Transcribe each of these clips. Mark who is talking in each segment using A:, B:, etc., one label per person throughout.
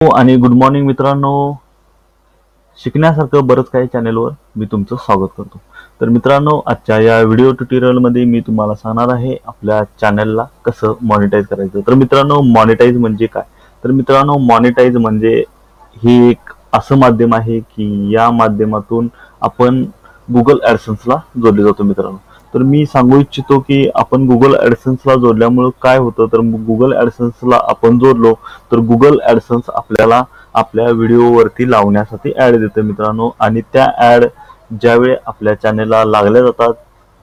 A: आणि good morning मित्रांनो. शिकण्यासारखं बरंच काही चॅनेलवर मी तुमचं स्वागत करतो. तर मित्रांनो, आजच्या या व्हिडिओ ट्युटोरियलमध्ये मी तुम्हाला सांगणार आहे आपल्या चॅनलला कसं मॉनिटाईज करायचं. तर मित्रांनो, मॉनिटाईज म्हणजे काय? तर मित्रांनो, मॉनिटाईज म्हणजे ही एक असं माध्यम आहे की या माध्यमातून आपण गुगल ॲडसेन्सला जोडले जातो मित्रांनो. तर मी सांगू इच्छितो की आपण गुगल ॲडसेन्सला जोडल्यामुळे काय होतं, तर गुगल ॲडसेन्सला आपण जोडलो तर गुगल ॲडसेन्स आपल्याला आपल्या व्हिडिओवरती लावण्यासाठी ॲड देतं मित्रांनो. आणि त्या ॲड ज्यावेळी आपल्या चॅनेलला लागल्या जातात,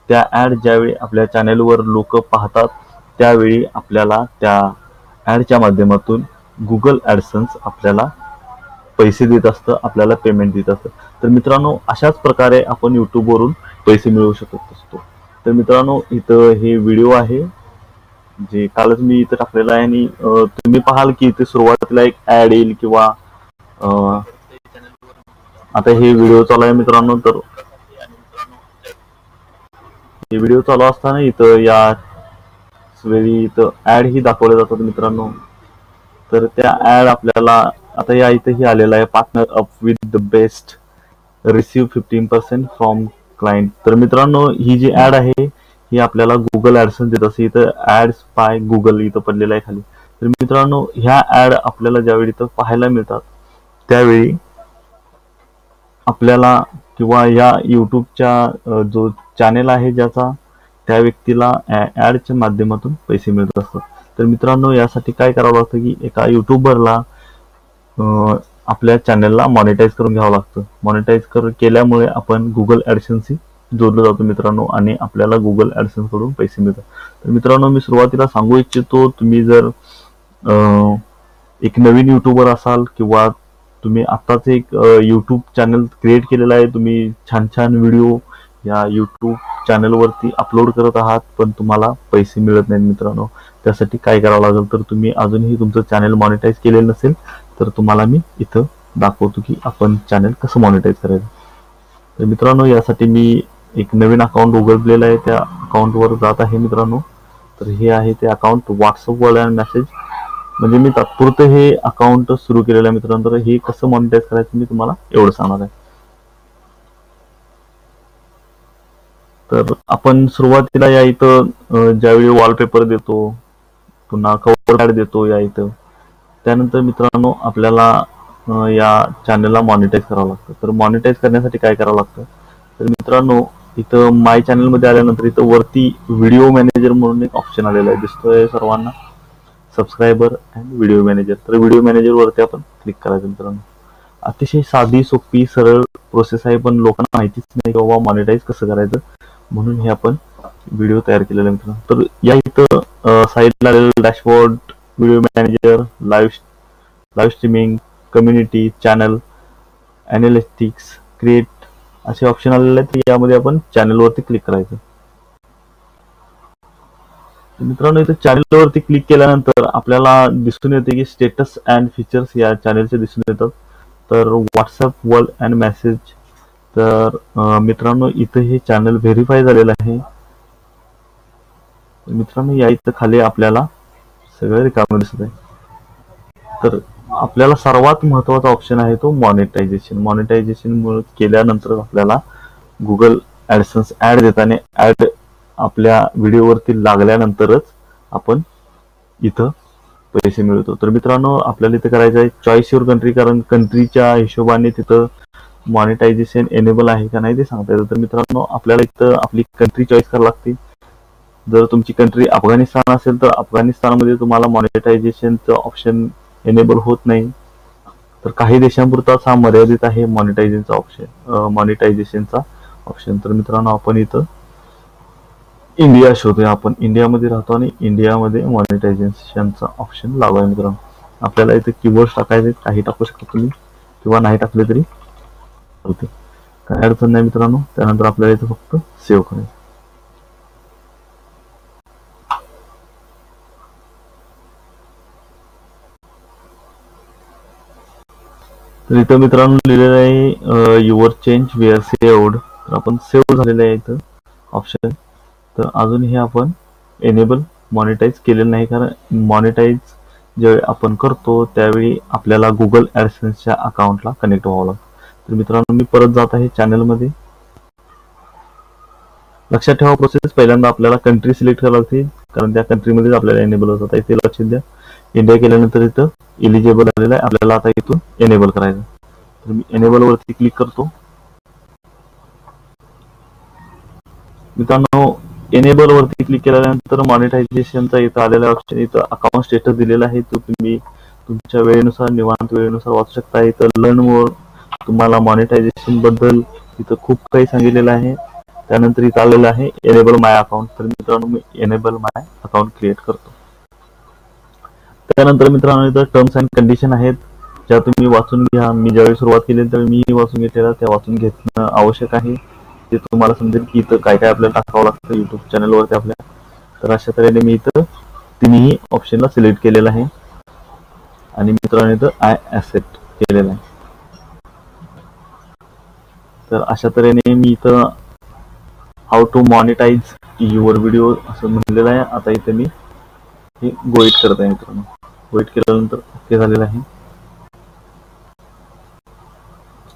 A: त्या ॲड ज्यावेळी आपल्या चॅनेलवर लोक पाहतात, त्यावेळी आपल्याला त्या ॲडच्या माध्यमातून गुगल ॲडसेन्स आपल्याला पैसे देत असतं, आपल्याला पेमेंट देत असतं. तर मित्रांनो, अशाच प्रकारे आपण यूट्यूबवरून पैसे मिळवू शकत असतो. तर मित्रांनो, इथं हे व्हिडिओ आहे जे कालच मी इथं टाकलेलं आहे. आणि तुम्ही पाहाल की इथे सुरुवातीला एक ॲड येईल किंवा आता हे व्हिडिओ चालू आहे मित्रांनो. तर हे व्हिडिओ चालू असताना इथं या वेळी इथं ॲड ही दाखवल्या जातात मित्रांनो. तर त्या ॲड आपल्याला आता या इथेही आलेला आहे, partner up with the best, receive 15% from client. तर मित्रांनो, ही जी ॲड आहे ही आपल्याला गुगल ॲडसेन्स देत असते. इथं ॲड्स बाय गुगल इथं पडलेलं आहे खाली. तर मित्रांनो, ह्या ॲड आपल्याला ज्यावेळी इथं पाहायला मिळतात, त्यावेळी आपल्याला किंवा या यूट्यूबच्या जो चॅनेल आहे ज्याचा, त्या व्यक्तीला ॲडच्या माध्यमातून पैसे मिळत असतात. तर मित्रांनो, यासाठी काय करावं लागतं की एका युट्यूबरला आपल्या चॅनलला मॉनिटाईज करून घ्यावं लागतं. मॉनिटाईज केल्यामुळे आपण गुगल ॲडसेन्सशी जोडलं जातो मित्रांनो, आणि आपल्याला गुगल ॲडसेन्स कडून पैसे मिळतात. तर मित्रांनो, मी सुरुवातीला सांगू इच्छितो, तुम्ही जर एक नवीन युट्यूबर असाल किंवा तुम्ही आत्ताच एक यूट्यूब चॅनल क्रिएट केलेला आहे, तुम्ही छान छान व्हिडिओ या यूट्यूब चॅनलवरती अपलोड करत आहात, पण तुम्हाला पैसे मिळत नाहीत मित्रांनो, त्यासाठी काय करावं लागेल, तर तुम्ही अजूनही तुमचं चॅनल मॉनिटाईज केलेलं नसेल तर तुम्हाला मी इथं दाखवतो की आपण चॅनल कसं मॉनिटाईज करायचं. तर मित्रांनो, यासाठी मी एक नवीन अकाउंट उघडलेलं आहे, त्या अकाउंटवर जात आहे मित्रांनो. तर हे आहे ते अकाउंट, व्हॉट्सअपवर आणि मेसेज, म्हणजे मी तात्पुरतं हे अकाउंट सुरू केलेलं आहे मित्रांनो. तर हे कसं मॉनिटाईज करायचं मी तुम्हाला एवढं सांगणार आहे. तर आपण सुरुवातीला या इथं ज्यावेळी वॉलपेपर देतो, पुन्हा कव्हर ॲड देतो या इथं, त्यानंतर मित्रांनो आपल्याला या चॅनलला मॉनिटाईज करावं लागतं. तर मॉनिटाईज करण्यासाठी काय करावं लागतं, तर मित्रांनो इथं माय चॅनलमध्ये आल्यानंतर इथं वरती व्हिडिओ मॅनेजर म्हणून एक ऑप्शन आलेला आहे, दिसतोय सर्वांना, सबस्क्रायबर अँड व्हिडिओ मॅनेजर. तर व्हिडिओ मॅनेजर वरती आपण क्लिक करायचं मित्रांनो. अतिशय साधी सोपी सरळ प्रोसेस आहे, पण लोकांना माहितीच नाही की बाबा मॉनिटाईज कसं करायचं, म्हणून हे आपण व्हिडिओ तयार केलेला आहे मित्रांनो. तर या इथं साईडला dashboard, video manager, live streaming, community, channel, analytics, create असे ऑप्शन आलेले आहेत. तर यामध्ये आपण चॅनलवरती क्लिक करायचं. मित्रांनो, इथे चॅनलवरती क्लिक केल्यानंतर आपल्याला दिसून येते की स्टेटस अँड फीचर्स या चॅनलचे दिसून येतात. तर व्हॉट्सअप, वर्ल्ड अँड मेसेज. तर मित्रांनो, इथं हे चॅनल व्हेरीफाय झालेलं आहे. मित्रांनो, या इथं खाली आपल्याला सगळं रिकामं दिसत आहे. तर आपल्याला सर्वात महत्वाचा ऑप्शन आहे तो मॉनिटायझेशन. मॉनिटायझेशन केल्यानंतर आपल्याला गुगल ॲडसेन्स ॲड देताना ॲड आपल्या व्हिडिओवरती लागल्यानंतरच आपण इथं पैसे मिळवतो. तर मित्रांनो, आपल्याला इथं करायचं आहे चॉईस युअर कंट्री, कारण कंट्रीच्या हिशोबाने तिथं मॉनिटायझेशन एनेबल आहे का नाही ते सांगता येतं. तर मित्रांनो, आपल्याला इथं आपली कंट्री चॉईस करावी लागते. जर तुमची कंट्री अफगाणिस्तान असेल तर अफगाणिस्तानमध्ये तुम्हाला मॉनिटायझेशनचं ऑप्शन एनेबल होत नाही. तर काही देशांपुरताच हा मर्यादित आहे मॉनिटायझेशनचा ऑप्शन. तर मित्रांनो, आपण इथं इंडिया शोधूया. आपण इंडियामध्ये राहतो आणि इंडियामध्ये मॉनिटायझेशनचा ऑप्शन लागू आहे मित्रांनो. आपल्याला इथे कीवर्ड टाकायचे, काही टाकू शकता तुम्ही किंवा नाही टाकले तरी चालते, काही अडचण नाही मित्रांनो. त्यानंतर आपल्याला इथे फक्त सेव्ह करायचं. तर इथं मित्रांनो लिहिलेलं आहे युअर चेंज वेअर सेव्ड. तर आपण सेव्ह झालेलं आहे इथं ऑप्शन. तर अजून हे आपण एनेबल मॉनिटाईज केलेलं नाही, कारण मॉनिटाईज ज्यावेळी आपण करतो त्यावेळी आपल्याला गुगल ॲडसेन्सच्या अकाउंटला कनेक्ट व्हावं लागतं. तर मित्रांनो मी परत जात आहे चॅनलमध्ये. लक्षात ठेवा प्रोसेस, पहिल्यांदा आपल्याला कंट्री सिलेक्ट करावी लागते, कारण त्या कंट्रीमध्येच आपल्याला एनेबल होतात. इथे लक्ष द्या, इंडिया केल्यानंतर इथं एलिजिबल आलेलं आहे, आपल्याला आता इथून एनेबल करायचं. तर मी एनेबल वरती क्लिक करतो. मित्रांनो एनेबल वरती क्लिक केल्यानंतर मॉनिटायझेशनचा इथं आलेला ऑप्शन, इथं अकाउंट स्टेटस दिलेला आहे, तो तुम्ही तुमच्या वेळेनुसार निवांत वेळेनुसार वाचू शकता. इथं लर्न मोर, तुम्हाला मॉनिटायझेशन बद्दल इथं खूप काही सांगितलेलं आहे. त्यानंतर इथं आलेलं आहे एनेबल माय अकाउंट. तर मित्रांनो मी एनेबल माय अकाउंट क्रिएट करतो. त्यानंतर मित्रांनो इथं टर्म्स अँड कंडिशन आहेत, ज्या तुम्ही वाचून घ्या. मी ज्यावेळी सुरुवात केली त्यावेळी मी वाचून घेतलेला, त्या वाचून घेणं आवश्यक आहे. ते तुम्हाला समजेल की इथं काय काय आपल्याला टाकावं लागतं युट्यूब चॅनलवरती आपल्या. तर अशा तऱ्हेने मी इथं तिन्ही ऑप्शनला सिलेक्ट केलेलं आहे आणि मित्रांनो इथं आय ॲक्सेप्ट केलेलं आहे. तर अशा तऱ्हेने मी इथं how to monetise your video असं म्हणलेलं आहे. आता इथे मी हे गोईट करत आहे मित्रांनो. गोईट केल्यानंतर ओके झालेलं आहे.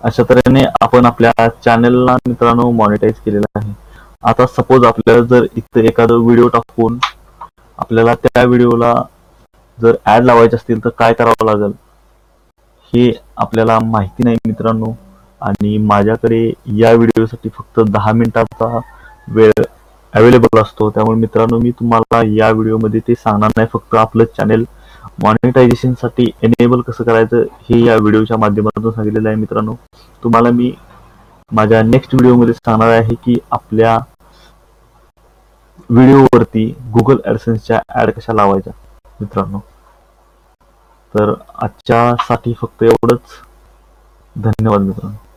A: अशा तऱ्हेने आपण आपल्या चॅनलला मित्रांनो मॉनिटाईज केलेलं आहे. आता सपोज आपल्याला जर इथं एखादा व्हिडिओ टाकून आपल्याला त्या व्हिडिओला जर ऍड लावायचे असतील तर काय करावं लागेल हे आपल्याला माहिती नाही मित्रांनो. आणि माझ्याकडे या व्हिडिओसाठी फक्त 10 मिनिटाचा वेळ अवेलेबल असतो. त्यामुळे मित्रांनो मी तुम्हाला या व्हिडिओमध्ये ते सांगणार नाही, फक्त आपलं चॅनल मॉनिटायझेशनसाठी एनेबल कसं करायचं हे या व्हिडिओच्या माध्यमातून सांगितलेलं आहे मित्रांनो. तुम्हाला मी माझ्या नेक्स्ट व्हिडिओमध्ये सांगणार आहे की आपल्या व्हिडिओवरती गुगल ॲडसेन्सच्या ऍड कशा लावायच्या मित्रांनो. तर आजच्यासाठी फक्त एवढंच. धन्यवाद मित्रांनो.